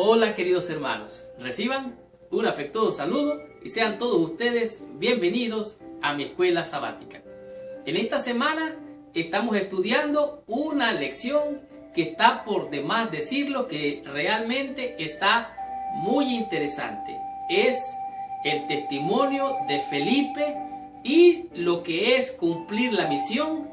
Hola queridos hermanos, reciban un afectuoso saludo y sean todos ustedes bienvenidos a mi escuela sabática. En esta semana estamos estudiando una lección que está por demás decirlo, que realmente está muy interesante. Es el testimonio de Felipe y lo que es cumplir la misión,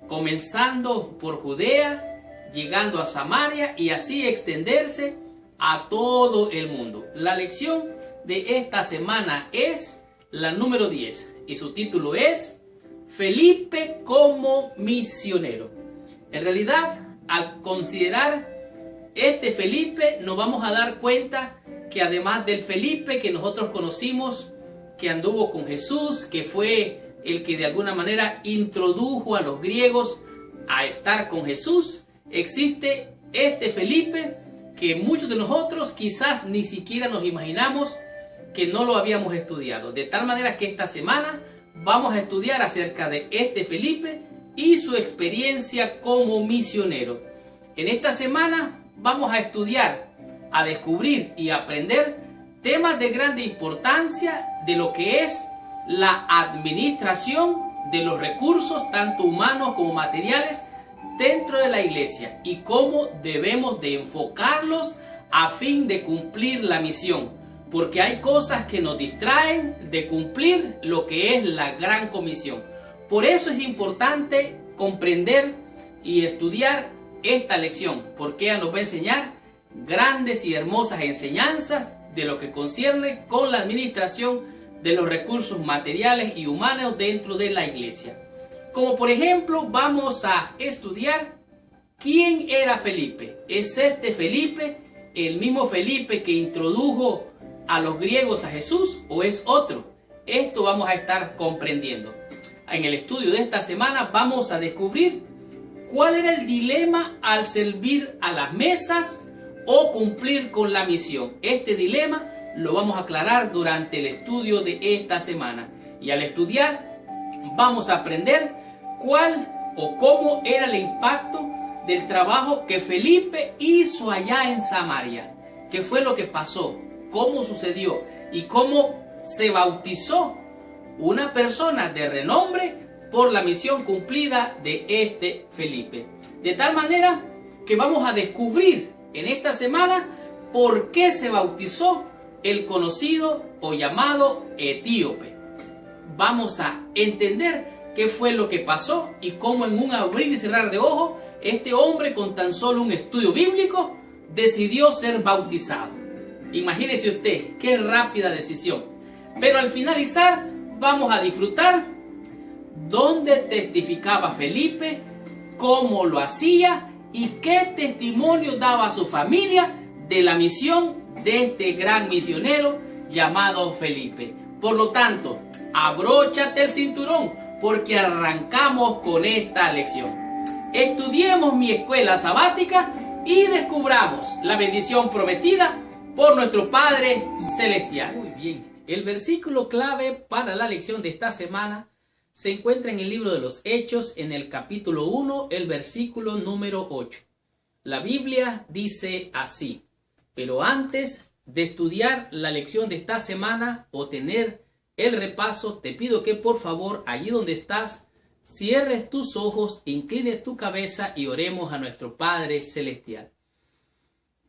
comenzando por Judea, llegando a Samaria y así extenderse a todo el mundo. La lección de esta semana es la número 10 y su título es Felipe como misionero. En realidad, al considerar este Felipe, nos vamos a dar cuenta que además del Felipe que nosotros conocimos, que anduvo con Jesús, que fue el que de alguna manera introdujo a los griegos a estar con Jesús, existe este Felipe que muchos de nosotros quizás ni siquiera nos imaginamos que no lo habíamos estudiado. De tal manera que esta semana vamos a estudiar acerca de este Felipe y su experiencia como misionero. En esta semana vamos a estudiar, a descubrir y aprender temas de grande importancia de lo que es la administración de los recursos, tanto humanos como materiales, dentro de la iglesia y cómo debemos de enfocarlos a fin de cumplir la misión, porque hay cosas que nos distraen de cumplir lo que es la gran comisión. Por eso es importante comprender y estudiar esta lección, porque ella nos va a enseñar grandes y hermosas enseñanzas de lo que concierne con la administración de los recursos materiales y humanos dentro de la iglesia. Como por ejemplo, vamos a estudiar quién era Felipe. ¿Es este Felipe el mismo Felipe que introdujo a los griegos a Jesús o es otro? Esto vamos a estar comprendiendo. En el estudio de esta semana vamos a descubrir cuál era el dilema al servir a las mesas o cumplir con la misión. Este dilema lo vamos a aclarar durante el estudio de esta semana. Y al estudiar vamos a aprender cuál o cómo era el impacto del trabajo que Felipe hizo allá en Samaria. ¿Qué fue lo que pasó? ¿Cómo sucedió? Y cómo se bautizó una persona de renombre por la misión cumplida de este Felipe. De tal manera que vamos a descubrir en esta semana por qué se bautizó el conocido o llamado etíope. Vamos a entender qué fue lo que pasó y cómo en un abrir y cerrar de ojos este hombre con tan solo un estudio bíblico decidió ser bautizado. Imagínese usted qué rápida decisión. Pero al finalizar vamos a disfrutar dónde testificaba Felipe, cómo lo hacía y qué testimonio daba a su familia de la misión de este gran misionero llamado Felipe. Por lo tanto, abróchate el cinturón porque arrancamos con esta lección. Estudiemos mi escuela sabática y descubramos la bendición prometida por nuestro Padre Celestial. Muy bien, el versículo clave para la lección de esta semana se encuentra en el libro de los Hechos, en el capítulo 1, el versículo número 8. La Biblia dice así: pero antes de estudiar la lección de esta semana o tener el repaso, te pido que por favor, allí donde estás, cierres tus ojos, inclines tu cabeza y oremos a nuestro Padre Celestial.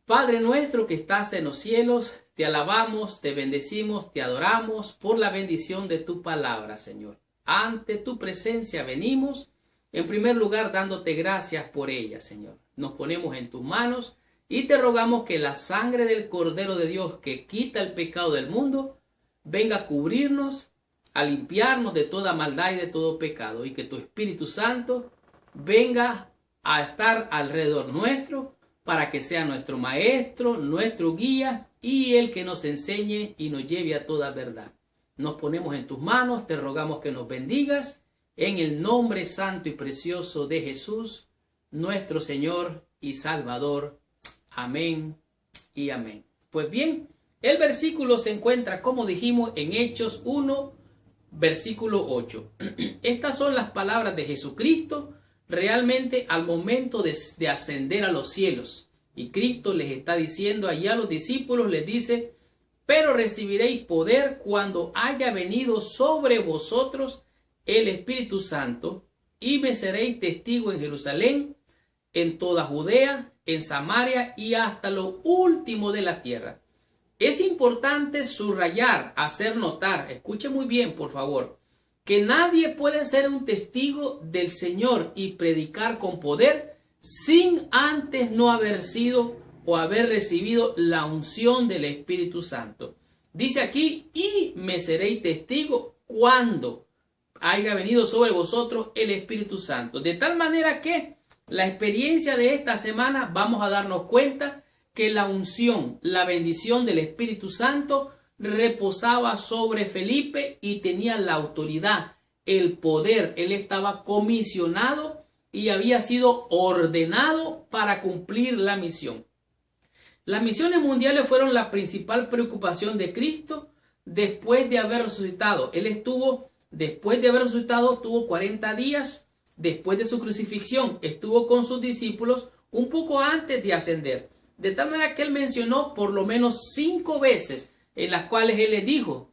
Padre nuestro que estás en los cielos, te alabamos, te bendecimos, te adoramos por la bendición de tu palabra, Señor. Ante tu presencia venimos, en primer lugar dándote gracias por ella, Señor. Nos ponemos en tus manos y te rogamos que la sangre del Cordero de Dios que quita el pecado del mundo venga a cubrirnos, a limpiarnos de toda maldad y de todo pecado, y que tu Espíritu Santo venga a estar alrededor nuestro para que sea nuestro maestro, nuestro guía y el que nos enseñe y nos lleve a toda verdad. Nos ponemos en tus manos, te rogamos que nos bendigas en el nombre santo y precioso de Jesús, nuestro Señor y Salvador. Amén y amén. Pues bien, el versículo se encuentra, como dijimos, en Hechos 1, versículo 8. Estas son las palabras de Jesucristo realmente al momento de ascender a los cielos. Y Cristo les está diciendo allá a los discípulos, les dice: pero recibiréis poder cuando haya venido sobre vosotros el Espíritu Santo, y me seréis testigo en Jerusalén, en toda Judea, en Samaria y hasta lo último de la tierra. Es importante subrayar, hacer notar, escuche muy bien por favor, que nadie puede ser un testigo del Señor y predicar con poder sin antes no haber sido o haber recibido la unción del Espíritu Santo. Dice aquí: y me seréis testigo cuando haya venido sobre vosotros el Espíritu Santo. De tal manera que la experiencia de esta semana vamos a darnos cuenta que la unción, la bendición del Espíritu Santo reposaba sobre Felipe y tenía la autoridad, el poder. Él estaba comisionado y había sido ordenado para cumplir la misión. Las misiones mundiales fueron la principal preocupación de Cristo después de haber resucitado. Después de haber resucitado, tuvo 40 días después de su crucifixión. Estuvo con sus discípulos un poco antes de ascender. De tal manera que él mencionó por lo menos 5 veces en las cuales él les dijo: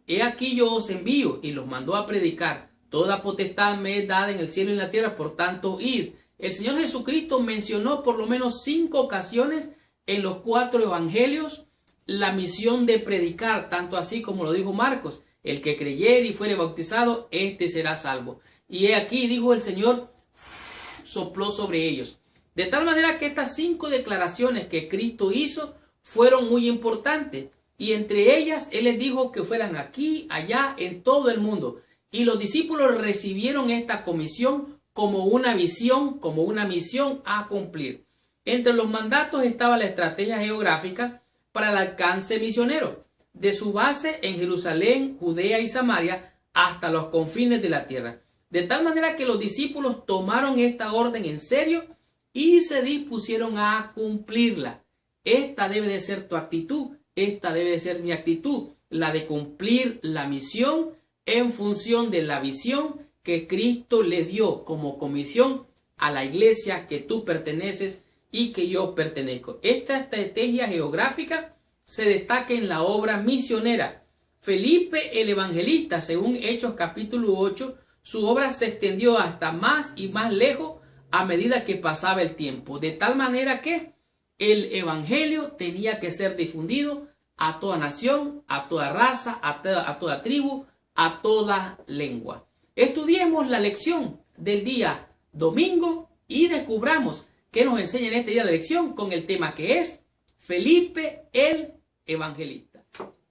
he aquí yo os envío, y los mandó a predicar. Toda potestad me es dada en el cielo y en la tierra, por tanto id. El Señor Jesucristo mencionó por lo menos 5 ocasiones en los 4 evangelios la misión de predicar, tanto así como lo dijo Marcos: el que creyere y fuere bautizado, éste será salvo. Y he aquí, dijo el Señor, sopló sobre ellos. De tal manera que estas 5 declaraciones que Cristo hizo fueron muy importantes. Y entre ellas, Él les dijo que fueran aquí, allá, en todo el mundo. Y los discípulos recibieron esta comisión como una visión, como una misión a cumplir. Entre los mandatos estaba la estrategia geográfica para el alcance misionero, de su base en Jerusalén, Judea y Samaria, hasta los confines de la tierra. De tal manera que los discípulos tomaron esta orden en serio y se dispusieron a cumplirla. Esta debe de ser tu actitud, esta debe de ser mi actitud, la de cumplir la misión en función de la visión que Cristo le dio como comisión a la iglesia que tú perteneces y que yo pertenezco. Esta estrategia geográfica se destaca en la obra misionera. Felipe el evangelista, según Hechos capítulo 8, su obra se extendió hasta más y más lejos a medida que pasaba el tiempo, de tal manera que el evangelio tenía que ser difundido a toda nación, a toda raza, a toda tribu, a toda lengua. Estudiemos la lección del día domingo y descubramos qué nos enseña en este día la lección con el tema que es Felipe el evangelista.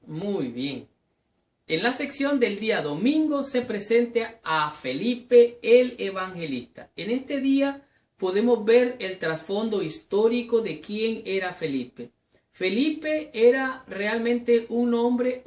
Muy bien. En la sección del día domingo se presenta a Felipe el evangelista. En este día podemos ver el trasfondo histórico de quién era Felipe. Felipe era realmente un nombre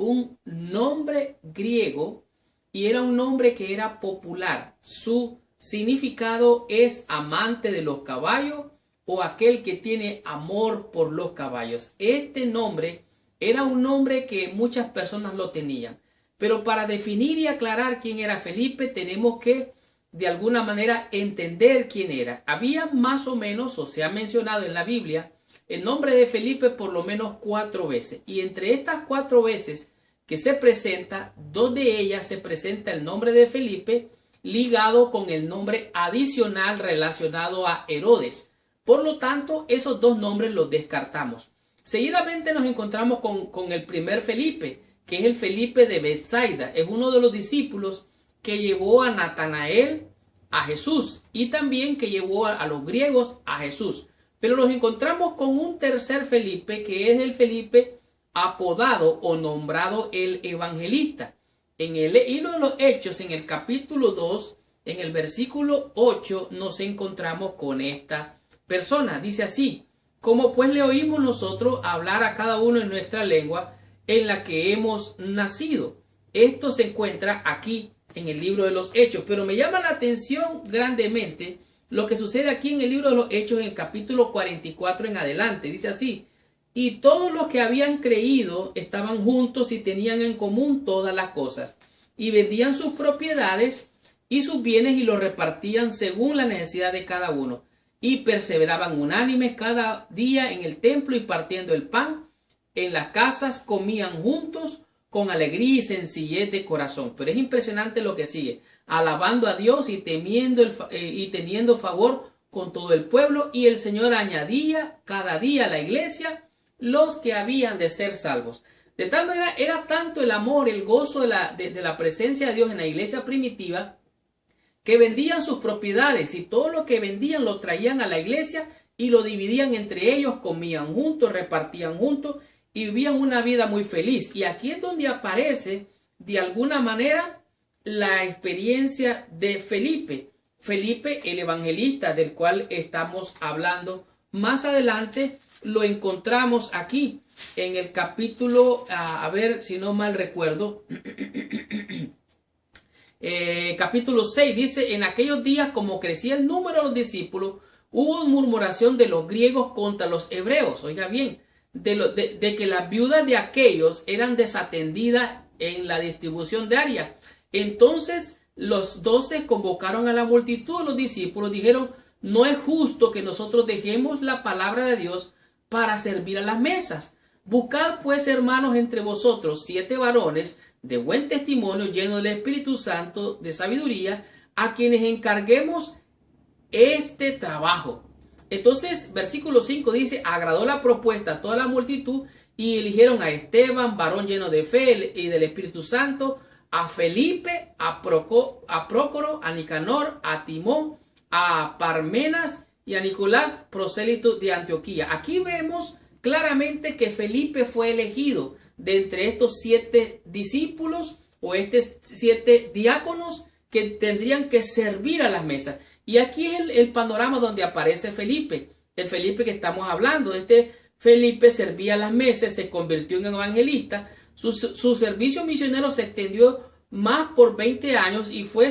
griego, y era un nombre que era popular. Su significado es amante de los caballos o aquel que tiene amor por los caballos. Este nombre era un nombre que muchas personas lo tenían. Pero para definir y aclarar quién era Felipe, tenemos que de alguna manera entender quién era. Había más o menos, o se ha mencionado en la Biblia, el nombre de Felipe por lo menos 4 veces. Y entre estas 4 veces que se presenta, 2 de ellas se presenta el nombre de Felipe ligado con el nombre adicional relacionado a Herodes. Por lo tanto, esos 2 nombres los descartamos. Seguidamente nos encontramos con el primer Felipe, que es el Felipe de Betsaida. Es uno de los discípulos que llevó a Natanael a Jesús y también que llevó a los griegos a Jesús. Pero nos encontramos con un tercer Felipe, que es el Felipe apodado o nombrado el evangelista. En el libro de los Hechos, en el capítulo 2, en el versículo 8, nos encontramos con esta persona. Dice así: como pues le oímos nosotros hablar a cada uno en nuestra lengua en la que hemos nacido. Esto se encuentra aquí en el libro de los Hechos, pero me llama la atención grandemente lo que sucede aquí en el libro de los Hechos, en el capítulo 44 en adelante. Dice así: y todos los que habían creído estaban juntos y tenían en común todas las cosas, y vendían sus propiedades y sus bienes y los repartían según la necesidad de cada uno. y perseveraban unánimes cada día en el templo y partiendo el pan en las casas comían juntos con alegría y sencillez de corazón. Pero es impresionante lo que sigue: alabando a Dios y teniendo favor con todo el pueblo, y el Señor añadía cada día a la iglesia los que habían de ser salvos. De tal manera era tanto el amor, el gozo de la presencia de Dios en la iglesia primitiva, que vendían sus propiedades y todo lo que vendían lo traían a la iglesia y lo dividían entre ellos, comían juntos, repartían juntos y vivían una vida muy feliz. Y aquí es donde aparece de alguna manera la experiencia de Felipe. Felipe, el evangelista del cual estamos hablando más adelante, lo encontramos aquí en el capítulo, a ver si no mal recuerdo, capítulo 6, dice: en aquellos días, como crecía el número de los discípulos, hubo murmuración de los griegos contra los hebreos. Oiga bien, de que las viudas de aquellos eran desatendidas en la distribución diaria. Entonces los 12 convocaron a la multitud de los discípulos, dijeron: no es justo que nosotros dejemos la palabra de Dios para servir a las mesas. Buscad pues, hermanos, entre vosotros 7 varones de buen testimonio, llenos del Espíritu Santo de sabiduría, a quienes encarguemos este trabajo. Entonces, versículo 5 dice: agradó la propuesta a toda la multitud y eligieron a Esteban, varón lleno de fe y del Espíritu Santo, a Felipe, a Prócoro, a Nicanor, a Timón, a Parmenas y a Nicolás, prosélito de Antioquía. Aquí vemos claramente que Felipe fue elegido de entre estos 7 discípulos o 7 diáconos que tendrían que servir a las mesas. Y aquí es el panorama donde aparece Felipe, el Felipe que estamos hablando. Este Felipe servía a las mesas, se convirtió en evangelista. Su servicio misionero se extendió más por 20 años y fue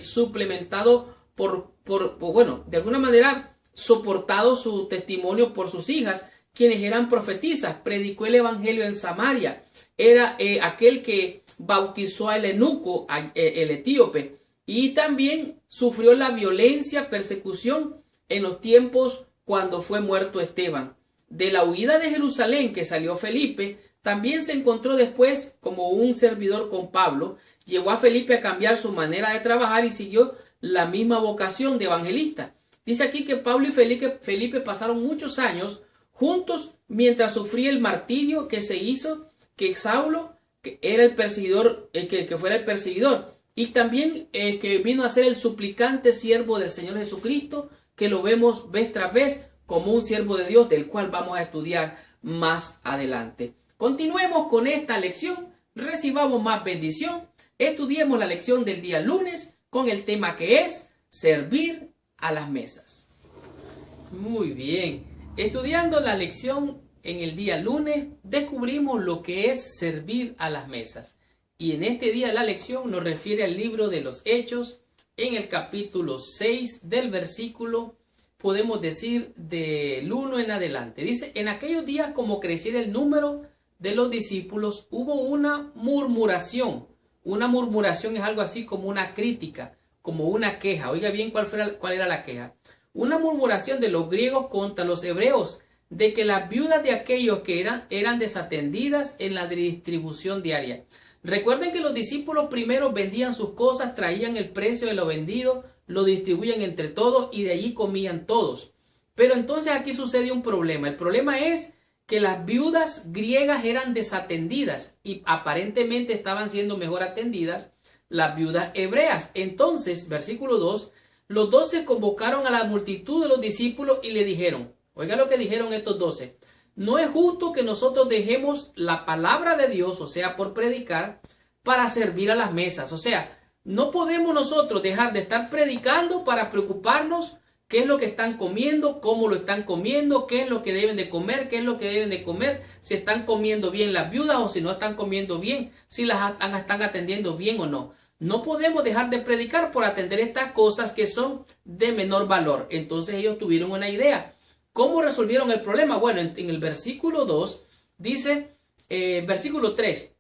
suplementado bueno, de alguna manera soportado su testimonio por sus hijas, quienes eran profetisas. Predicó el evangelio en Samaria. Era aquel que bautizó al eunuco, el etíope, y también sufrió la violencia, persecución en los tiempos cuando fue muerto Esteban. De la huida de Jerusalén que salió Felipe, también se encontró después como un servidor con Pablo. Llevó a Felipe a cambiar su manera de trabajar y siguió la misma vocación de evangelista. Dice aquí que Pablo y Felipe pasaron muchos años juntos mientras sufría el martirio que se hizo, que Saulo, que era el perseguidor, que fuera el perseguidor, y también que vino a ser el suplicante siervo del Señor Jesucristo, que lo vemos vez tras vez como un siervo de Dios, del cual vamos a estudiar más adelante. Continuemos con esta lección, recibamos más bendición, estudiemos la lección del día lunes con el tema que es servir a las mesas. Muy bien, estudiando la lección en el día lunes, descubrimos lo que es servir a las mesas. Y en este día la lección nos refiere al libro de los Hechos, en el capítulo 6 del versículo, podemos decir, del 1 en adelante. Dice: en aquellos días, como creciera el número de los discípulos, hubo una murmuración. Una murmuración es algo así como una crítica, como una queja. Oiga bien cuál era la queja. Una murmuración de los griegos contra los hebreos, de que las viudas de aquellos que eran desatendidas en la distribución diaria. Recuerden que los discípulos primero vendían sus cosas, traían el precio de lo vendido, lo distribuían entre todos y de allí comían todos. Pero entonces aquí sucede un problema. El problema es que las viudas griegas eran desatendidas y aparentemente estaban siendo mejor atendidas las viudas hebreas. Entonces, versículo 2, los 12 convocaron a la multitud de los discípulos y le dijeron, oiga lo que dijeron estos 12, no es justo que nosotros dejemos la palabra de Dios, o sea, por predicar, para servir a las mesas. O sea, no podemos nosotros dejar de estar predicando para preocuparnos qué es lo que están comiendo, cómo lo están comiendo, qué es lo que deben de comer, qué es lo que deben de comer, si están comiendo bien las viudas o si no están comiendo bien, si las están atendiendo bien o no. No podemos dejar de predicar por atender estas cosas que son de menor valor. Entonces ellos tuvieron una idea. ¿Cómo resolvieron el problema? Bueno, en el versículo 2 dice, versículo 3,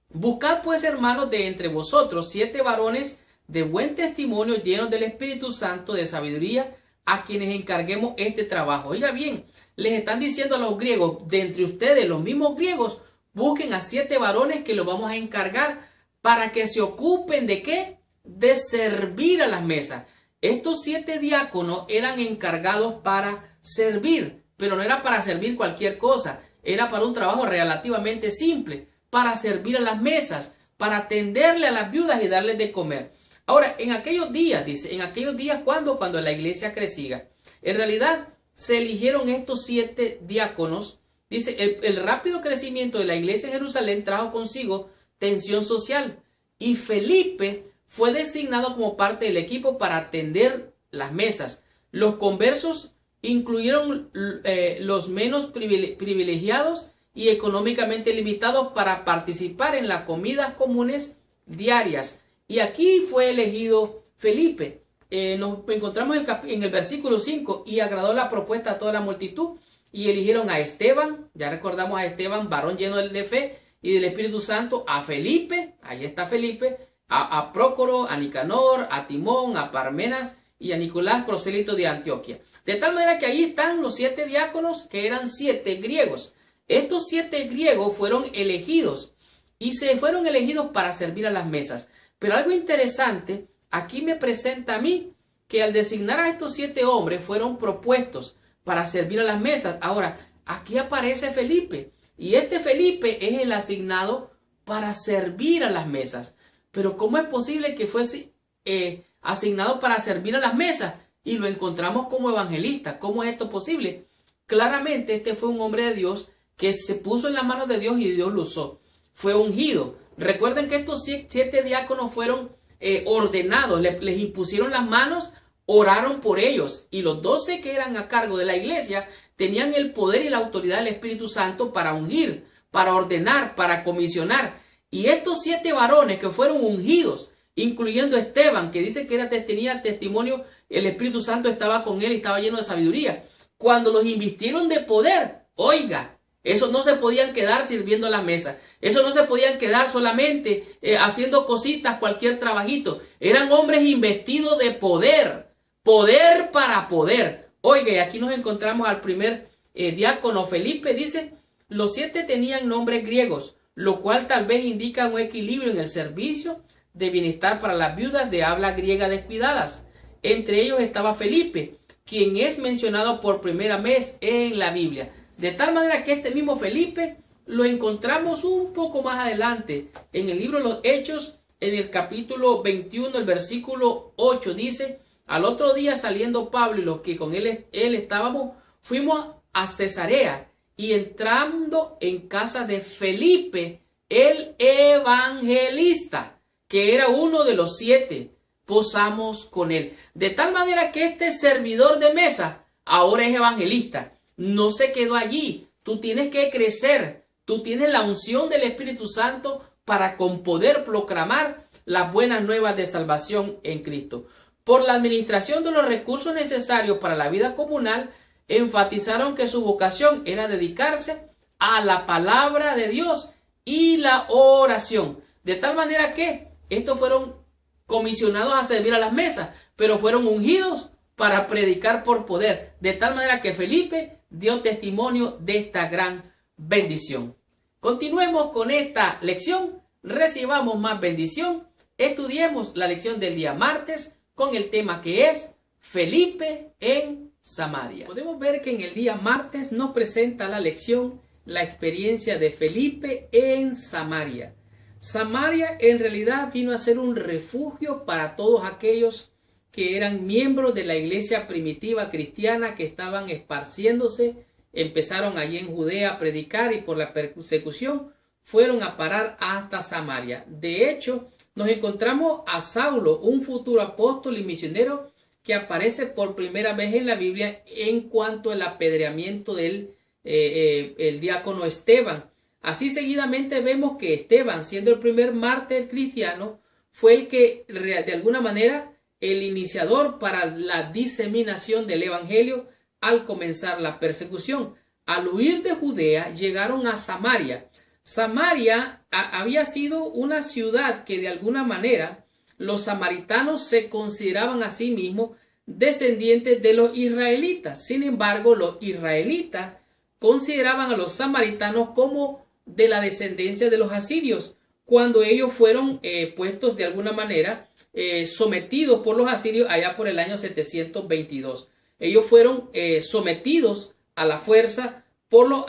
buscad pues, hermanos, de entre vosotros 7 varones de buen testimonio, llenos del Espíritu Santo de sabiduría, a quienes encarguemos este trabajo. Oiga bien, les están diciendo a los griegos, de entre ustedes, los mismos griegos, busquen a 7 varones que los vamos a encargar para que se ocupen ¿de qué? De servir a las mesas. Estos 7 diáconos eran encargados para servir, pero no era para servir cualquier cosa, era para un trabajo relativamente simple, para servir a las mesas, para atenderle a las viudas y darles de comer. Ahora, en aquellos días, dice, en aquellos días, cuando la iglesia crecía, en realidad se eligieron estos 7 diáconos. Dice, el rápido crecimiento de la iglesia en Jerusalén trajo consigo tensión social y Felipe fue designado como parte del equipo para atender las mesas. Los conversos incluyeron los menos privilegiados y económicamente limitados para participar en las comidas comunes diarias. Y aquí fue elegido Felipe. Nos encontramos en el versículo 5, y agradó la propuesta a toda la multitud, y eligieron a Esteban, ya recordamos a Esteban, varón lleno de fe y del Espíritu Santo, a Felipe, ahí está Felipe, a Prócoro, a Nicanor, a Timón, a Parmenas y a Nicolás, prosélito de Antioquía. De tal manera que ahí están los 7 diáconos, que eran 7 griegos. Estos 7 griegos fueron elegidos y se fueron elegidos para servir a las mesas. Pero algo interesante, aquí me presenta a mí que al designar a estos 7 hombres fueron propuestos para servir a las mesas. Ahora, aquí aparece Felipe, y este Felipe es el asignado para servir a las mesas. Pero ¿cómo es posible que fuese asignado para servir a las mesas y lo encontramos como evangelista? ¿Cómo es esto posible? Claramente este fue un hombre de Dios que se puso en las manos de Dios y Dios lo usó. Fue ungido. Recuerden que estos 7 diáconos fueron ordenados, les impusieron las manos, oraron por ellos, y los 12 que eran a cargo de la iglesia tenían el poder y la autoridad del Espíritu Santo para ungir, para ordenar, para comisionar. Y estos 7 varones que fueron ungidos, incluyendo Esteban, que dice que tenía testimonio, el Espíritu Santo estaba con él y estaba lleno de sabiduría. Cuando los invistieron de poder, oiga, esos no se podían quedar sirviendo a la mesa. Esos no se podían quedar solamente haciendo cositas, cualquier trabajito. Eran hombres investidos de poder. Poder para poder. Oiga, y aquí nos encontramos al primer diácono Felipe. Dice, los 7 tenían nombres griegos, lo cual tal vez indica un equilibrio en el servicio de bienestar para las viudas de habla griega descuidadas. Entre ellos estaba Felipe, quien es mencionado por primera vez en la Biblia. De tal manera que este mismo Felipe lo encontramos un poco más adelante en el libro de los Hechos, en el capítulo 21, el versículo 8, dice, al otro día saliendo Pablo y los que con él estábamos, fuimos a Cesarea, y entrando en casa de Felipe, el evangelista, que era uno de los 7, posamos con él. De tal manera que este servidor de mesa ahora es evangelista. No se quedó allí. Tú tienes que crecer. Tú tienes la unción del Espíritu Santo para con poder proclamar las buenas nuevas de salvación en Cristo. Por la administración de los recursos necesarios para la vida comunal, enfatizaron que su vocación era dedicarse a la palabra de Dios y la oración. De tal manera que estos fueron comisionados a servir a las mesas, pero fueron ungidos para predicar por poder. De tal manera que Felipe dio testimonio de esta gran bendición. Continuemos con esta lección, recibamos más bendición, estudiemos la lección del día martes con el tema que es Felipe en Samaria. Podemos ver que en el día martes nos presenta la lección, la experiencia de Felipe en Samaria. Samaria en realidad vino a ser un refugio para todos aquellos que eran miembros de la iglesia primitiva cristiana que estaban esparciéndose. Empezaron allí en Judea a predicar y por la persecución fueron a parar hasta Samaria. De hecho, nos encontramos a Saulo, un futuro apóstol y misionero que aparece por primera vez en la Biblia en cuanto al apedreamiento del el diácono Esteban. Así seguidamente vemos que Esteban, siendo el primer mártir cristiano, fue el que de alguna manera el iniciador para la diseminación del evangelio al comenzar la persecución. Al huir de Judea llegaron a Samaria. Samaria había sido una ciudad que de alguna manera los samaritanos se consideraban a sí mismos descendientes de los israelitas. Sin embargo, los israelitas consideraban a los samaritanos como de la descendencia de los asirios, cuando ellos fueron puestos de alguna manera sometidos por los asirios allá por el año 722. Ellos fueron sometidos a la fuerza por los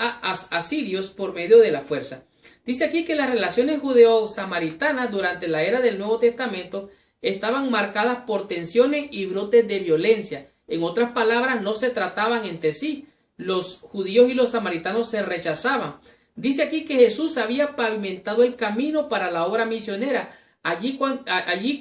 asirios por medio de la fuerza. Dice aquí que las relaciones judeo-samaritanas durante la era del Nuevo Testamento estaban marcadas por tensiones y brotes de violencia. En otras palabras, no se trataban entre sí. Los judíos y los samaritanos se rechazaban. Dice aquí que Jesús había pavimentado el camino para la obra misionera. Allí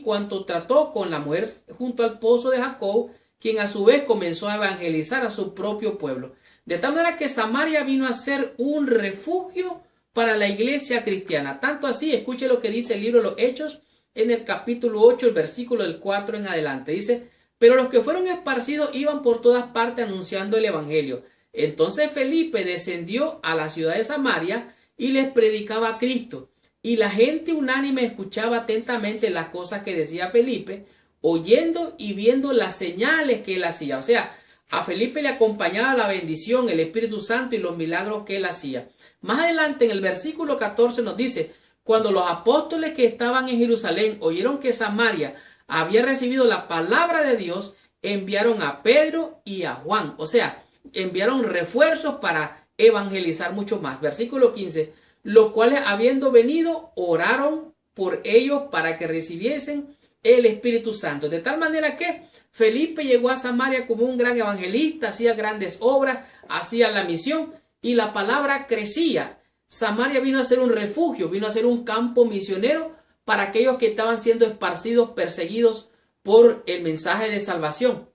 cuando trató con la mujer junto al pozo de Jacob, quien a su vez comenzó a evangelizar a su propio pueblo. De tal manera que Samaria vino a ser un refugio para la iglesia cristiana. Tanto así, escuche lo que dice el libro de los Hechos en el capítulo 8, el versículo del 4 en adelante. Dice, pero los que fueron esparcidos iban por todas partes anunciando el evangelio. Entonces Felipe descendió a la ciudad de Samaria y les predicaba a Cristo. Y la gente unánime escuchaba atentamente las cosas que decía Felipe, oyendo y viendo las señales que él hacía. O sea, a Felipe le acompañaba la bendición, el Espíritu Santo y los milagros que él hacía. Más adelante en el versículo 14 nos dice, cuando los apóstoles que estaban en Jerusalén oyeron que Samaria había recibido la palabra de Dios, enviaron a Pedro y a Juan. O sea, enviaron refuerzos para evangelizar mucho más. Versículo 15, los cuales habiendo venido oraron por ellos para que recibiesen el Espíritu Santo. De tal manera que Felipe llegó a Samaria como un gran evangelista, hacía grandes obras, hacía la misión y la palabra crecía. Samaria vino a ser un refugio, vino a ser un campo misionero para aquellos que estaban siendo esparcidos, perseguidos por el mensaje de salvación.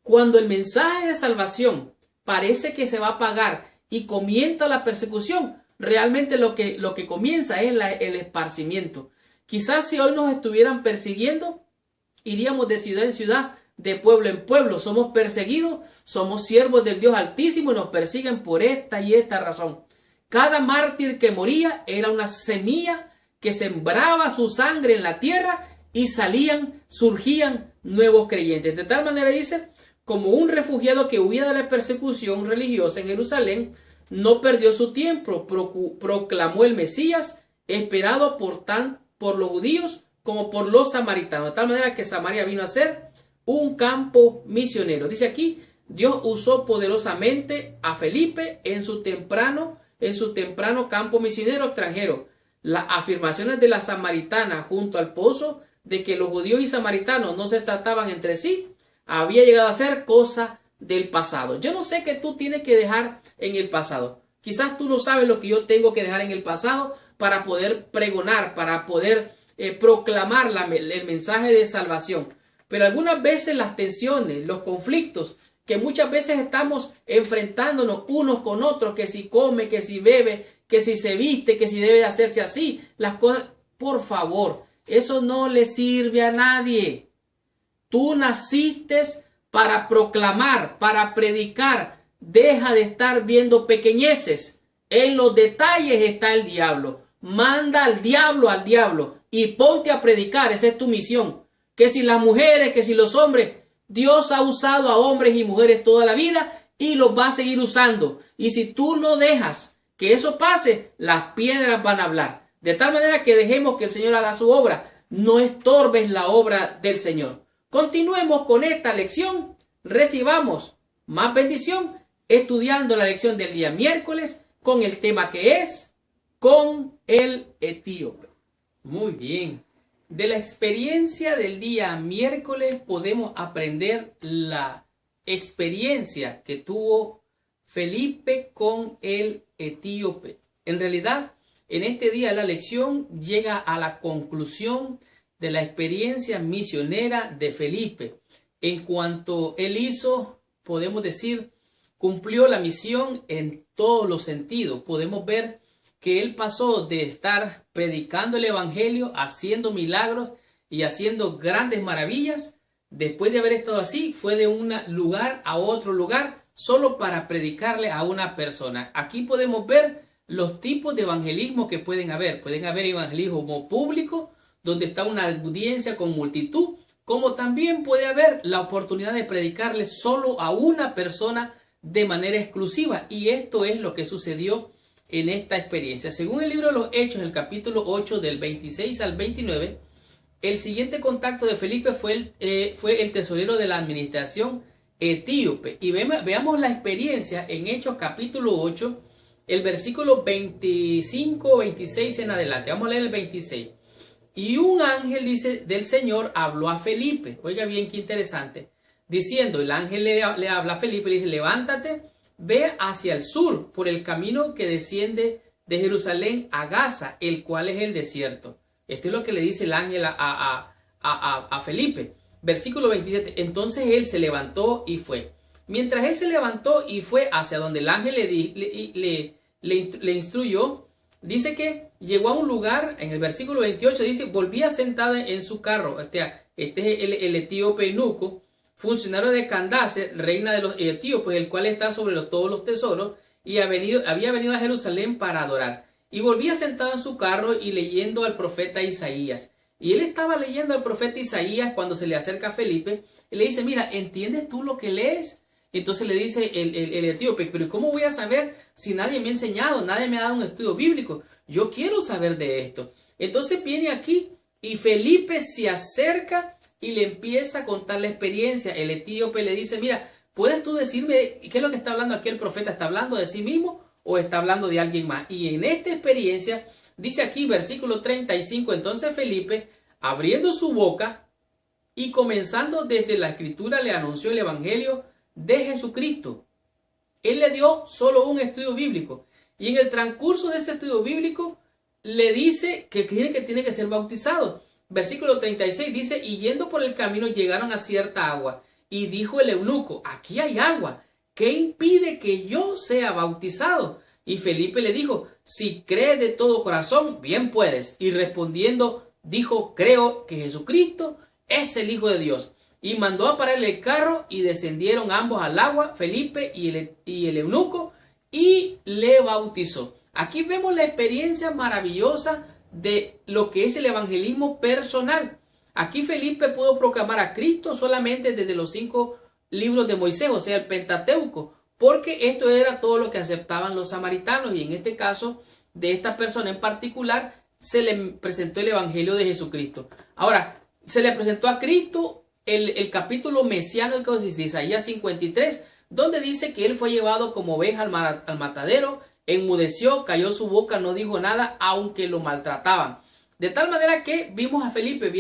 Cuando el mensaje de salvación parece que se va a apagar y comienza la persecución, realmente lo que comienza es el esparcimiento. Quizás si hoy nos estuvieran persiguiendo, iríamos de ciudad en ciudad, de pueblo en pueblo. Somos perseguidos, somos siervos del Dios Altísimo y nos persiguen por esta y esta razón. Cada mártir que moría era una semilla que sembraba su sangre en la tierra y surgían nuevos creyentes. De tal manera dice, como un refugiado que huía de la persecución religiosa en Jerusalén, no perdió su tiempo, proclamó el Mesías, esperado por los judíos como por los samaritanos. De tal manera que Samaria vino a ser un campo misionero. Dice aquí, Dios usó poderosamente a Felipe en su temprano campo misionero extranjero. Las afirmaciones de la samaritana junto al pozo de que los judíos y samaritanos no se trataban entre sí, había llegado a ser cosa del pasado. Yo no sé qué tú tienes que dejar en el pasado. Quizás tú no sabes lo que yo tengo que dejar en el pasado para poder pregonar, para poder proclamar el mensaje de salvación. Pero algunas veces las tensiones, los conflictos, que muchas veces estamos enfrentándonos unos con otros, que si come, que si bebe, que si se viste, que si debe hacerse así, las cosas, por favor, eso no le sirve a nadie. Tú naciste para proclamar, para predicar. Deja de estar viendo pequeñeces. En los detalles está el diablo. Manda al diablo y ponte a predicar. Esa es tu misión. Que si las mujeres, que si los hombres, Dios ha usado a hombres y mujeres toda la vida y los va a seguir usando. Y si tú no dejas que eso pase, las piedras van a hablar. De tal manera que dejemos que el Señor haga su obra. No estorbes la obra del Señor. Continuemos con esta lección. Recibamos más bendición estudiando la lección del día miércoles con el tema que es con el etíope. Muy bien. De la experiencia del día miércoles podemos aprender la experiencia que tuvo Felipe con el etíope. En realidad, en este día la lección llega a la conclusión de la experiencia misionera de Felipe. En cuanto él hizo, podemos decir, cumplió la misión en todos los sentidos. Podemos ver que él pasó de estar predicando el evangelio, haciendo milagros y haciendo grandes maravillas. Después de haber estado así, fue de un lugar a otro lugar solo para predicarle a una persona. Aquí podemos ver los tipos de evangelismo que pueden haber. Pueden haber evangelismo público, donde está una audiencia con multitud, como también puede haber la oportunidad de predicarle solo a una persona de manera exclusiva. Y esto es lo que sucedió en esta experiencia. Según el libro de los Hechos, el capítulo 8 del 26 al 29, el siguiente contacto de Felipe fue el tesorero de la administración etíope. Y veamos la experiencia en Hechos capítulo 8, el versículo 25, 26 en adelante. Vamos a leer el 26. Y un ángel, dice, del Señor habló a Felipe. Oiga bien, qué interesante. Diciendo, el ángel le habla a Felipe, le dice, levántate, ve hacia el sur, por el camino que desciende de Jerusalén a Gaza, el cual es el desierto. Esto es lo que le dice el ángel a Felipe. Versículo 27. Entonces él se levantó y fue. Mientras él se levantó y fue hacia donde el ángel le instruyó, dice que llegó a un lugar, en el versículo 28 dice, volvía sentado en su carro. Este es el etíope eunuco, funcionario de Candace, reina de los etíopes, el cual está sobre todos los tesoros, y había venido a Jerusalén para adorar. Y volvía sentado en su carro y leyendo al profeta Isaías. Y él estaba leyendo al profeta Isaías cuando se le acerca a Felipe y le dice, mira, ¿entiendes tú lo que lees? Entonces le dice el etíope, pero ¿cómo voy a saber si nadie me ha enseñado, nadie me ha dado un estudio bíblico? Yo quiero saber de esto. Entonces viene aquí y Felipe se acerca y le empieza a contar la experiencia. El etíope le dice, mira, ¿puedes tú decirme qué es lo que está hablando aquí el profeta? ¿Está hablando de sí mismo o está hablando de alguien más? Y en esta experiencia, dice aquí versículo 35, entonces Felipe, abriendo su boca y comenzando desde la escritura, le anunció el evangelio de Jesucristo. Él le dio solo un estudio bíblico y en el transcurso de ese estudio bíblico le dice que tiene que ser bautizado. Versículo 36 dice, y yendo por el camino llegaron a cierta agua y dijo el eunuco, aquí hay agua, ¿qué impide que yo sea bautizado? Y Felipe le dijo, si crees de todo corazón, bien puedes. Y respondiendo dijo, creo que Jesucristo es el Hijo de Dios. Y mandó a parar el carro y descendieron ambos al agua, Felipe y el eunuco, y le bautizó. Aquí vemos la experiencia maravillosa de lo que es el evangelismo personal. Aquí Felipe pudo proclamar a Cristo solamente desde los 5 libros de Moisés, o sea, el Pentateuco, porque esto era todo lo que aceptaban los samaritanos, y en este caso de esta persona en particular se le presentó el evangelio de Jesucristo. Ahora, se le presentó a Cristo el capítulo mesiánico de Isaías 53, donde dice que él fue llevado como oveja al matadero, enmudeció, cayó su boca, no dijo nada, aunque lo maltrataban. De tal manera que vimos a Felipe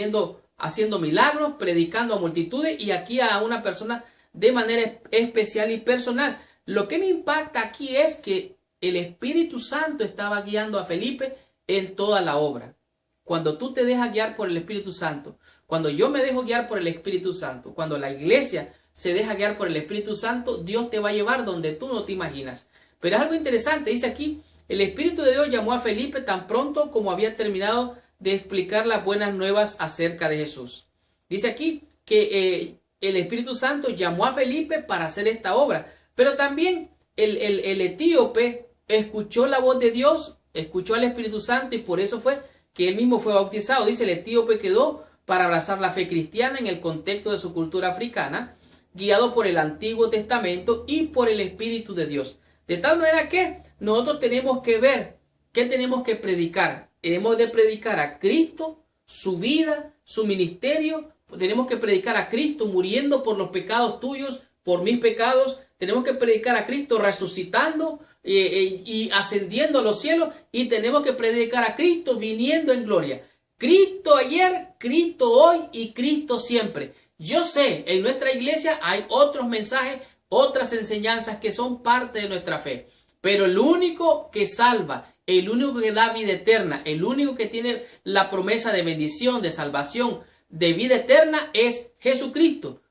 haciendo milagros, predicando a multitudes, y aquí a una persona de manera especial y personal. Lo que me impacta aquí es que el Espíritu Santo estaba guiando a Felipe en toda la obra. Cuando tú te dejas guiar por el Espíritu Santo, cuando yo me dejo guiar por el Espíritu Santo, cuando la iglesia se deja guiar por el Espíritu Santo, Dios te va a llevar donde tú no te imaginas. Pero es algo interesante, dice aquí, el Espíritu de Dios llamó a Felipe tan pronto como había terminado de explicar las buenas nuevas acerca de Jesús. Dice aquí que el Espíritu Santo llamó a Felipe para hacer esta obra, pero también el etíope escuchó la voz de Dios, escuchó al Espíritu Santo, y por eso fue que él mismo fue bautizado. Dice, el etíope quedó para abrazar la fe cristiana en el contexto de su cultura africana, guiado por el Antiguo Testamento y por el Espíritu de Dios. De tal manera que nosotros tenemos que ver qué tenemos que predicar. Hemos de predicar a Cristo, su vida, su ministerio. Tenemos que predicar a Cristo muriendo por los pecados tuyos, por mis pecados. Tenemos que predicar a Cristo resucitando y ascendiendo a los cielos. Y tenemos que predicar a Cristo viniendo en gloria. Cristo ayer, Cristo hoy y Cristo siempre. Yo sé, en nuestra iglesia hay otros mensajes, otras enseñanzas que son parte de nuestra fe. Pero el único que salva, el único que da vida eterna, el único que tiene la promesa de bendición, de salvación, de vida eterna es Jesucristo.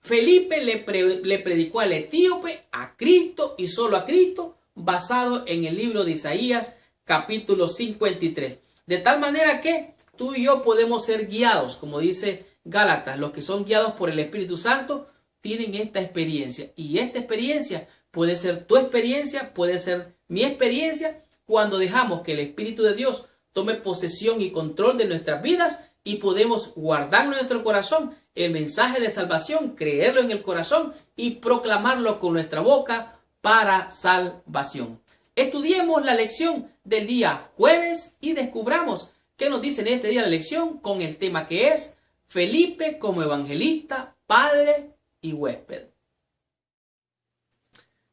Felipe le predicó al etíope a Cristo y solo a Cristo, basado en el libro de Isaías capítulo 53. De tal manera que tú y yo podemos ser guiados, como dice Gálatas, los que son guiados por el Espíritu Santo tienen esta experiencia, y esta experiencia puede ser tu experiencia, puede ser mi experiencia, cuando dejamos que el Espíritu de Dios tome posesión y control de nuestras vidas y podemos guardarlo en nuestro corazón, el mensaje de salvación, creerlo en el corazón y proclamarlo con nuestra boca para salvación. Estudiemos la lección del día jueves y descubramos qué nos dice en este día la lección con el tema que es Felipe como evangelista, padre y huésped.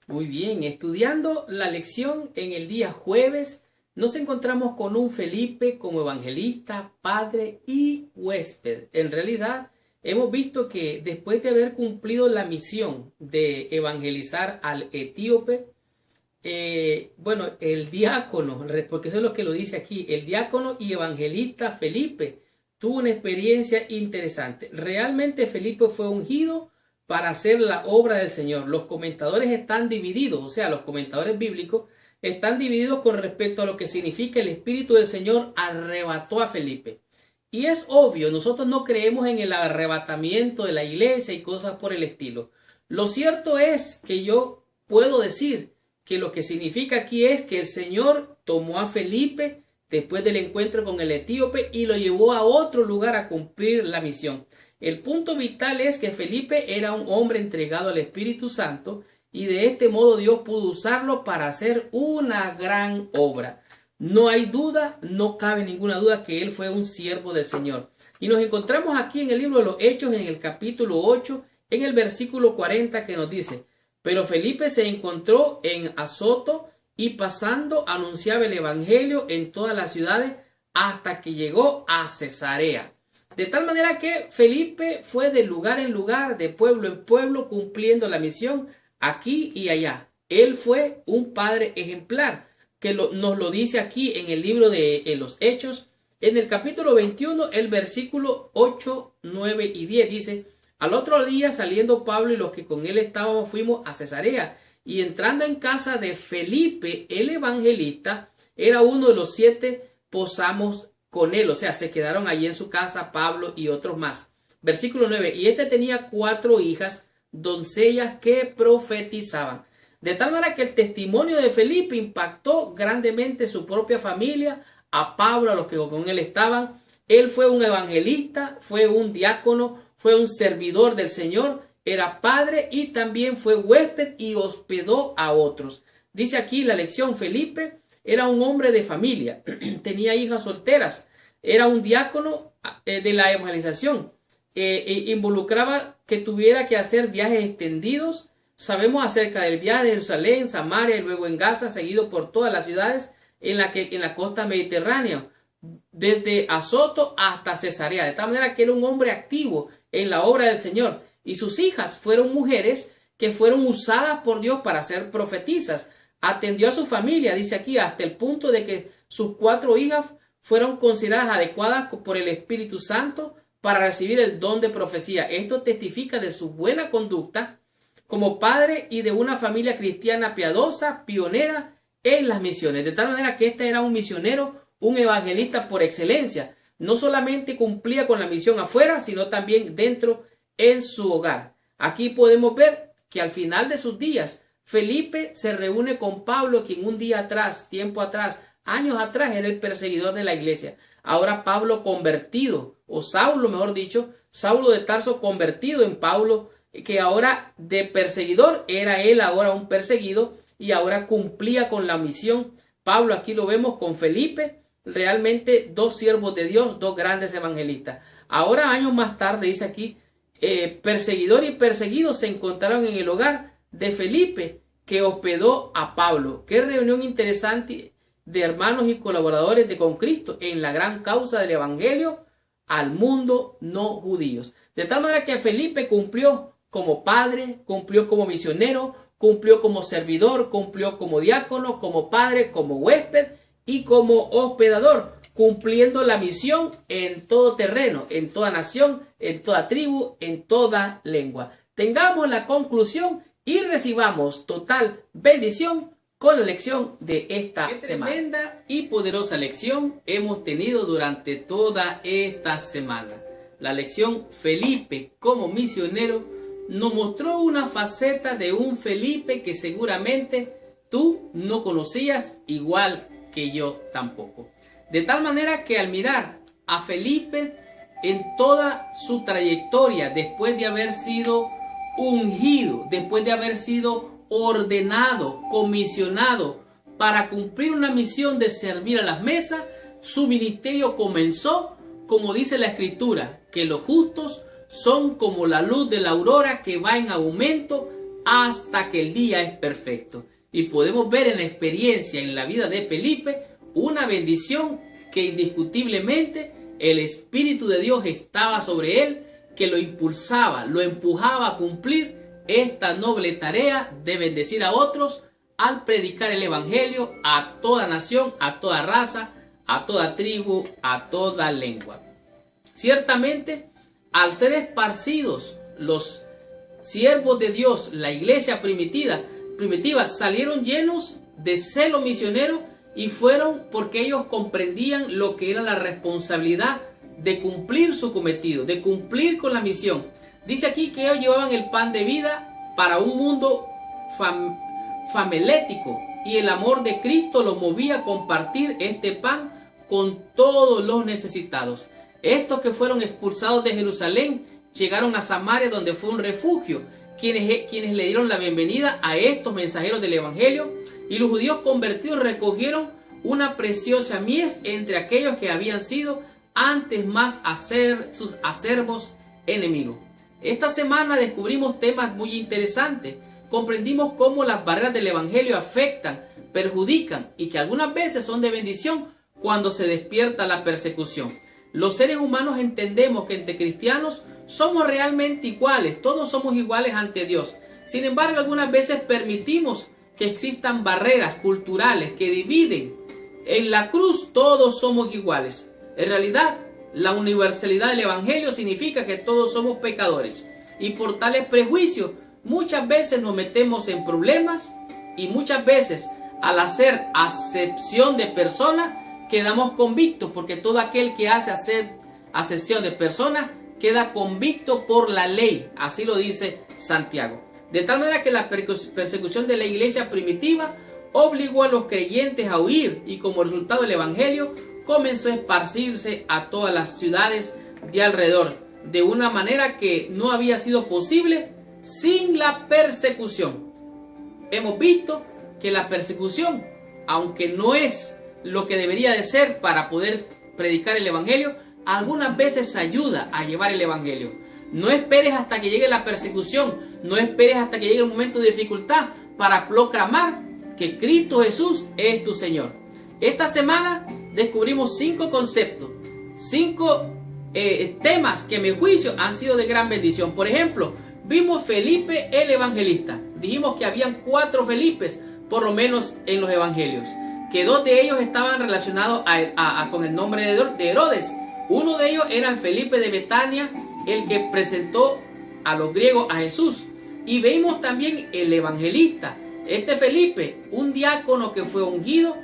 Muy bien, estudiando la lección en el día jueves, nos encontramos con un Felipe como evangelista, padre y huésped. En realidad, hemos visto que después de haber cumplido la misión de evangelizar al etíope, el diácono, porque eso es lo que lo dice aquí, el diácono y evangelista Felipe tuvo una experiencia interesante. Realmente Felipe fue ungido para hacer la obra del Señor. Los comentadores están divididos, o sea, los comentadores bíblicos están divididos con respecto a lo que significa el Espíritu del Señor arrebató a Felipe. Y es obvio, nosotros no creemos en el arrebatamiento de la iglesia y cosas por el estilo. Lo cierto es que yo puedo decir que lo que significa aquí es que el Señor tomó a Felipe después del encuentro con el etíope y lo llevó a otro lugar a cumplir la misión. El punto vital es que Felipe era un hombre entregado al Espíritu Santo y de este modo Dios pudo usarlo para hacer una gran obra. No hay duda, no cabe ninguna duda que él fue un siervo del Señor. Y nos encontramos aquí en el libro de los Hechos, en el capítulo 8, en el versículo 40 que nos dice: pero Felipe se encontró en Azoto y pasando anunciaba el evangelio en todas las ciudades hasta que llegó a Cesarea. De tal manera que Felipe fue de lugar en lugar, de pueblo en pueblo, cumpliendo la misión aquí y allá. Él fue un padre ejemplar, que nos lo dice aquí en el libro de los Hechos, en el capítulo 21, el versículo 8, 9 y 10, dice: al otro día, saliendo Pablo y los que con él estábamos, fuimos a Cesarea, y entrando en casa de Felipe, el evangelista, era uno de los 7, posamos con él, o sea, se quedaron allí en su casa Pablo y otros más. Versículo 9, y este tenía 4 hijas, doncellas que profetizaban. De tal manera que el testimonio de Felipe impactó grandemente su propia familia, a Pablo, a los que con él estaban. Él fue un evangelista, fue un diácono, fue un servidor del Señor, era padre y también fue huésped y hospedó a otros. Dice aquí la lección: Felipe era un hombre de familia, tenía hijas solteras, era un diácono de la evangelización, involucraba que tuviera que hacer viajes extendidos. Sabemos acerca del viaje de Jerusalén, Samaria y luego en Gaza, seguido por todas las ciudades en la costa mediterránea, desde Azoto hasta Cesarea, de tal manera que era un hombre activo en la obra del Señor. Y sus hijas fueron mujeres que fueron usadas por Dios para ser profetizas. Atendió a su familia, dice aquí, hasta el punto de que sus 4 hijas fueron consideradas adecuadas por el Espíritu Santo para recibir el don de profecía. Esto testifica de su buena conducta como padre y de una familia cristiana piadosa, pionera en las misiones. De tal manera que este era un misionero, un evangelista por excelencia. No solamente cumplía con la misión afuera, sino también dentro en su hogar. Aquí podemos ver que al final de sus días, Felipe se reúne con Pablo, quien un día atrás, tiempo atrás, años atrás, era el perseguidor de la iglesia. Ahora Pablo convertido, o Saulo mejor dicho, Saulo de Tarso convertido en Pablo, que ahora de perseguidor era él ahora un perseguido y ahora cumplía con la misión. Pablo aquí lo vemos con Felipe, realmente 2 siervos de Dios, 2 grandes evangelistas. Ahora, años más tarde, dice aquí, perseguidor y perseguido se encontraron en el hogar de Felipe, que hospedó a Pablo. Qué reunión interesante de hermanos y colaboradores de con Cristo en la gran causa del evangelio al mundo no judíos. De tal manera que Felipe cumplió como padre, cumplió como misionero, cumplió como servidor, cumplió como diácono, como padre, como huésped y como hospedador, cumpliendo la misión en todo terreno, en toda nación, en toda tribu, en toda lengua. Tengamos la conclusión y recibamos total bendición con la lección de esta semana. Tremenda y poderosa lección hemos tenido durante toda esta semana. La lección Felipe como misionero nos mostró una faceta de un Felipe que seguramente tú no conocías, igual que yo tampoco. De tal manera que al mirar a Felipe en toda su trayectoria, después de haber sido ungido, después de haber sido ordenado, comisionado para cumplir una misión de servir a las mesas, su ministerio comenzó, como dice la Escritura, que los justos son como la luz de la aurora que va en aumento hasta que el día es perfecto. Y podemos ver en la experiencia, en la vida de Felipe, una bendición que indiscutiblemente el Espíritu de Dios estaba sobre él, que lo impulsaba, lo empujaba a cumplir esta noble tarea de bendecir a otros al predicar el Evangelio a toda nación, a toda raza, a toda tribu, a toda lengua. Ciertamente, al ser esparcidos los siervos de Dios, la iglesia primitiva salieron llenos de celo misionero y fueron porque ellos comprendían lo que era la responsabilidad de cumplir su cometido, de cumplir con la misión. Dice aquí que ellos llevaban el pan de vida para un mundo famelético y el amor de Cristo los movía a compartir este pan con todos los necesitados. Estos que fueron expulsados de Jerusalén llegaron a Samaria, donde fue un refugio, quienes le dieron la bienvenida a estos mensajeros del Evangelio, y los judíos convertidos recogieron una preciosa mies entre aquellos que habían sido antes más sus acervos enemigos. Esta semana descubrimos temas muy interesantes. Comprendimos cómo las barreras del Evangelio afectan, perjudican y que algunas veces son de bendición cuando se despierta la persecución. Los seres humanos entendemos que entre cristianos somos realmente iguales, todos somos iguales ante Dios. Sin embargo, algunas veces permitimos que existan barreras culturales que dividen. En la cruz todos somos iguales. En realidad, la universalidad del Evangelio significa que todos somos pecadores. Y por tales prejuicios, muchas veces nos metemos en problemas y muchas veces, al hacer acepción de personas, quedamos convictos, porque todo aquel que hace acepción de personas queda convicto por la ley. Así lo dice Santiago. De tal manera que la persecución de la iglesia primitiva obligó a los creyentes a huir y como resultado el Evangelio comenzó a esparcirse a todas las ciudades de alrededor, de una manera que no había sido posible sin la persecución. Hemos visto que la persecución, aunque no es lo que debería de ser para poder predicar el Evangelio, algunas veces ayuda a llevar el Evangelio. No esperes hasta que llegue la persecución, no esperes hasta que llegue el momento de dificultad para proclamar que Cristo Jesús es tu Señor. Esta semana descubrimos 5 conceptos, 5 temas que a mi juicio han sido de gran bendición. Por ejemplo, vimos Felipe el evangelista. Dijimos que habían 4 Felipes, por lo menos en los evangelios, que 2 de ellos estaban relacionados con el nombre de Herodes. Uno de ellos era Felipe de Betania, el que presentó a los griegos a Jesús. Y vimos también el evangelista, este Felipe, un diácono que fue ungido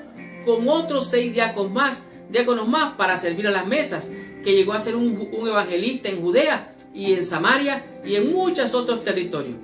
con otros 6 diáconos más para servir a las mesas, que llegó a ser un evangelista en Judea y en Samaria y en muchos otros territorios.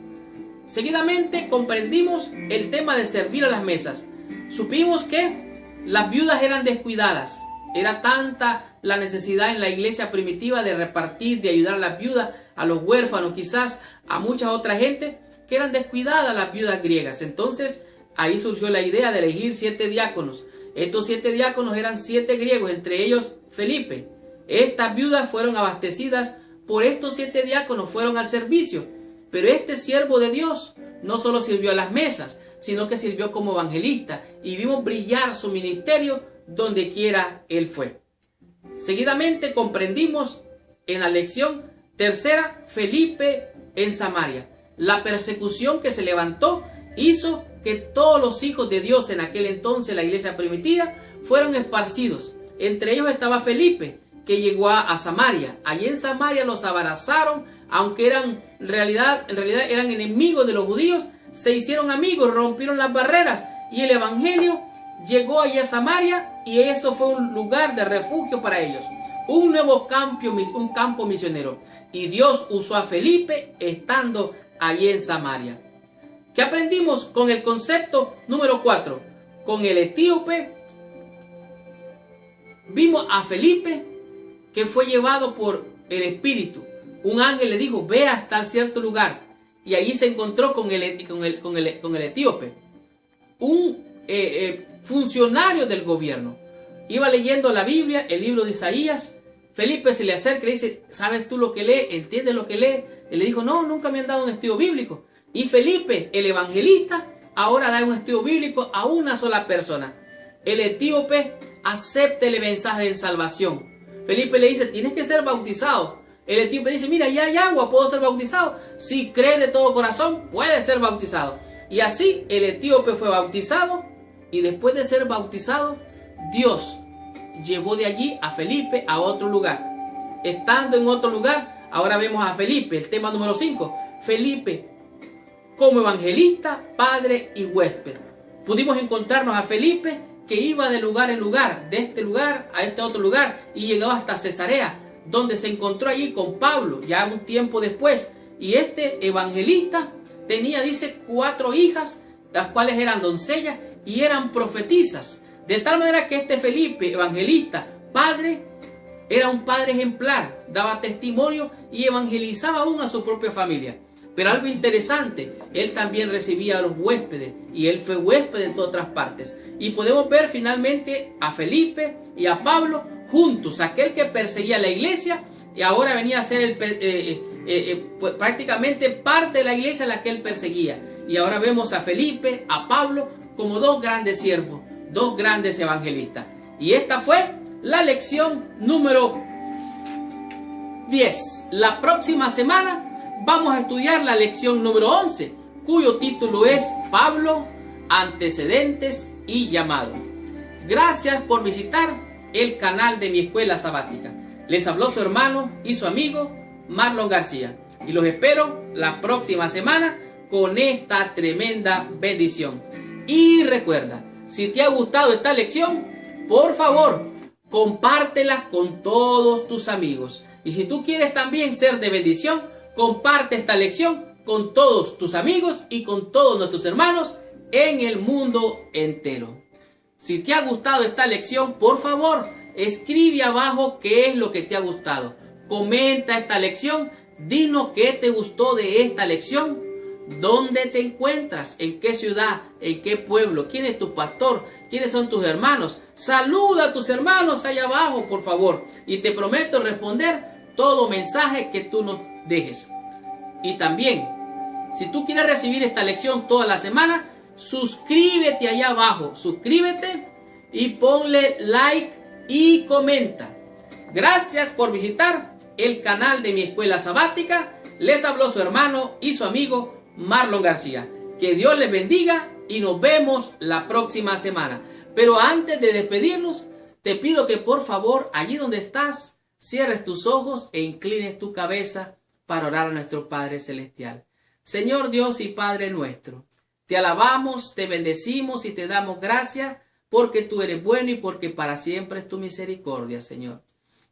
Seguidamente comprendimos el tema de servir a las mesas. Supimos que las viudas eran descuidadas. Era tanta la necesidad en la iglesia primitiva de repartir, de ayudar a las viudas, a los huérfanos, quizás a mucha otra gente, que eran descuidadas las viudas griegas. Entonces ahí surgió la idea de elegir 7 diáconos. Estos 7 diáconos eran 7 griegos, entre ellos Felipe. Estas viudas fueron abastecidas por estos 7 diáconos, fueron al servicio. Pero este siervo de Dios no solo sirvió a las mesas, sino que sirvió como evangelista y vimos brillar su ministerio donde quiera él fue. Seguidamente comprendimos en la lección tercera, Felipe en Samaria. La persecución que se levantó hizo que todos los hijos de Dios en aquel entonces, la iglesia primitiva, fueron esparcidos. Entre ellos estaba Felipe, que llegó a Samaria. Allí en Samaria los abrazaron, aunque en realidad eran enemigos de los judíos, se hicieron amigos, rompieron las barreras y el evangelio llegó allí a Samaria y eso fue un lugar de refugio para ellos. Un nuevo campo misionero. Y Dios usó a Felipe estando allí en Samaria. ¿Qué aprendimos con el concepto número 4? Con el etíope vimos a Felipe que fue llevado por el espíritu. Un ángel le dijo, ve hasta cierto lugar. Y allí se encontró con el etíope. Un funcionario del gobierno. Iba leyendo la Biblia, el libro de Isaías. Felipe se le acerca y le dice, ¿sabes tú lo que lee? ¿Entiendes lo que lee? Él le dijo, no, nunca me han dado un estudio bíblico. Y Felipe, el evangelista, ahora da un estudio bíblico a una sola persona. El etíope acepta el mensaje de salvación. Felipe le dice, tienes que ser bautizado. El etíope dice, mira, ya hay agua, puedo ser bautizado. Si cree de todo corazón, puede ser bautizado. Y así el etíope fue bautizado. Y después de ser bautizado, Dios llevó de allí a Felipe a otro lugar. Estando en otro lugar, ahora vemos a Felipe, el tema número 5. Felipe como evangelista, padre y huésped. Pudimos encontrarnos a Felipe que iba de lugar en lugar, de este lugar a este otro lugar, y llegó hasta Cesarea, donde se encontró allí con Pablo, ya un tiempo después. Y este evangelista tenía, dice, 4 hijas, las cuales eran doncellas y eran profetisas. De tal manera que este Felipe, evangelista, padre, era un padre ejemplar, daba testimonio y evangelizaba aún a su propia familia. Pero algo interesante, él también recibía a los huéspedes y él fue huésped en todas otras partes. Y podemos ver finalmente a Felipe y a Pablo juntos, aquel que perseguía la iglesia y ahora venía a ser pues, prácticamente parte de la iglesia a la que él perseguía. Y ahora vemos a Felipe, a Pablo como 2 grandes siervos, 2 grandes evangelistas. Y esta fue la lección número 10. La próxima semana vamos a estudiar la lección número 11, cuyo título es Pablo, antecedentes y llamado. Gracias por visitar el canal de mi escuela sabática. Les habló su hermano y su amigo Marlon García. Y los espero la próxima semana con esta tremenda bendición. Y recuerda, si te ha gustado esta lección, por favor, compártela con todos tus amigos. Y si tú quieres también ser de bendición, comparte esta lección con todos tus amigos y con todos nuestros hermanos en el mundo entero. Si te ha gustado esta lección, por favor, escribe abajo qué es lo que te ha gustado. Comenta esta lección, dinos qué te gustó de esta lección. ¿Dónde te encuentras? ¿En qué ciudad? ¿En qué pueblo? ¿Quién es tu pastor? ¿Quiénes son tus hermanos? Saluda a tus hermanos allá abajo, por favor. Y te prometo responder todo mensaje que tú nos dejes. Y también, si tú quieres recibir esta lección toda la semana, suscríbete allá abajo. Suscríbete y ponle like y comenta. Gracias por visitar el canal de mi escuela sabática. Les habló su hermano y su amigo Marlon García. Que Dios les bendiga y nos vemos la próxima semana. Pero antes de despedirnos, te pido que por favor, allí donde estás, cierres tus ojos e inclines tu cabeza para orar a nuestro Padre Celestial. Señor Dios y Padre nuestro, te alabamos, te bendecimos y te damos gracias porque tú eres bueno y porque para siempre es tu misericordia, Señor.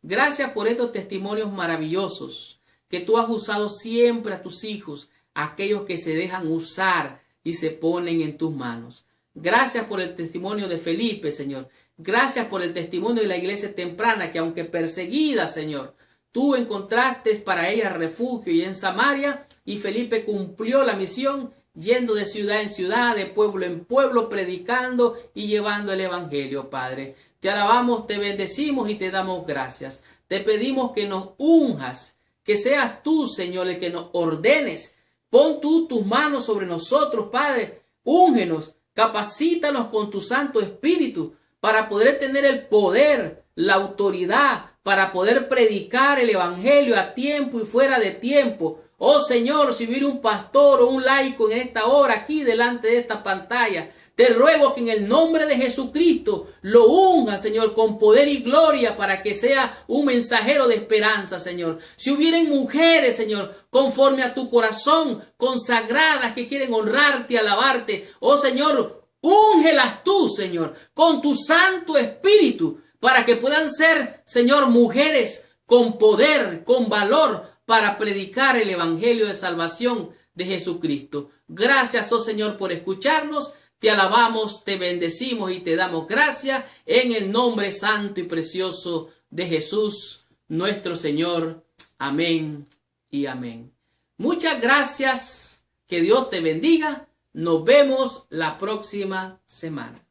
Gracias por estos testimonios maravillosos que tú has usado siempre a tus hijos, aquellos que se dejan usar y se ponen en tus manos. Gracias por el testimonio de Felipe, Señor. Gracias por el testimonio de la iglesia temprana, que aunque perseguida, Señor, tú encontraste para ella refugio y en Samaria, y Felipe cumplió la misión, yendo de ciudad en ciudad, de pueblo en pueblo, predicando y llevando el evangelio, Padre. Te alabamos, te bendecimos y te damos gracias. Te pedimos que nos unjas, que seas tú, Señor, el que nos ordenes. Pon tú tus manos sobre nosotros, Padre. Úngenos, capacítanos con tu Santo Espíritu para poder tener el poder, la autoridad, para poder predicar el evangelio a tiempo y fuera de tiempo. Oh Señor, si hubiera un pastor o un laico en esta hora aquí delante de esta pantalla, te ruego que en el nombre de Jesucristo lo unja, Señor, con poder y gloria para que sea un mensajero de esperanza, Señor. Si hubieran mujeres, Señor, conforme a tu corazón, consagradas, que quieren honrarte, alabarte, oh Señor, úngelas tú, Señor, con tu Santo Espíritu, para que puedan ser, Señor, mujeres con poder, con valor, para predicar el evangelio de salvación de Jesucristo. Gracias, oh Señor, por escucharnos. Te alabamos, te bendecimos y te damos gracias en el nombre santo y precioso de Jesús, nuestro Señor. Amén y amén. Muchas gracias. Que Dios te bendiga. Nos vemos la próxima semana.